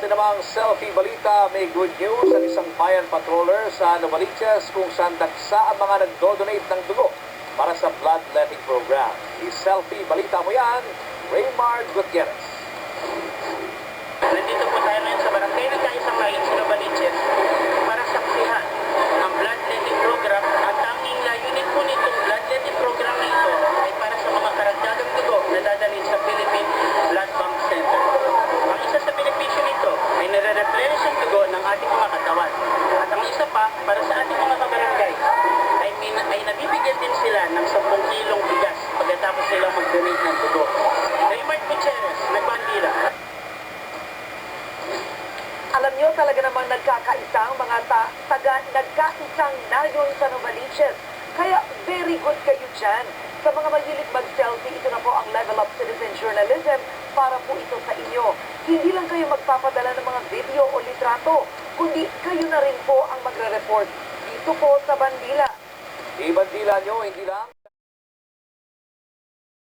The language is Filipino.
atin namang selfie balita, may good news ang isang bayan patroller sa Novaliches kung saan daksa ang mga nagdo-donate ng dugo para sa bloodletting program. I-selfie balita mo yan, Raymar Gutierrez. Nandito po tayo ngayon sa barangay ng Kaisang Layan sa Novaliches para saksihan ang bloodletting program at tanging layunin po nitong bloodletting program na ito ay para sa mga karagdagang dugo na dadalhin sa Philippine Blood Bank Center. Ang isa sa benepisyo nito ay nare-replenish ang dugo ng ating mga katawan. At ang isa pa, para sa ating mga kabarangay, ay nabibigyan din sila ng 10 kilong bigas pagkatapos nilang mag-donate ng dugo. Raymar Gutierrez, Nagbandila. Alam nyo, talaga namang nagkakaisa ang mga nagkaisang nayon sa Novaliches. Kaya very good kayo dyan. Sa mga mahilig mag-selfie, ito na po ang Level Up Citizen Journalism para po ito sa inyo. Hindi lang kayo magpapadala ng mga video o litrato, kundi kayo na rin po ang magre-report dito po sa Bandila. I-bandila nyo, hindi lang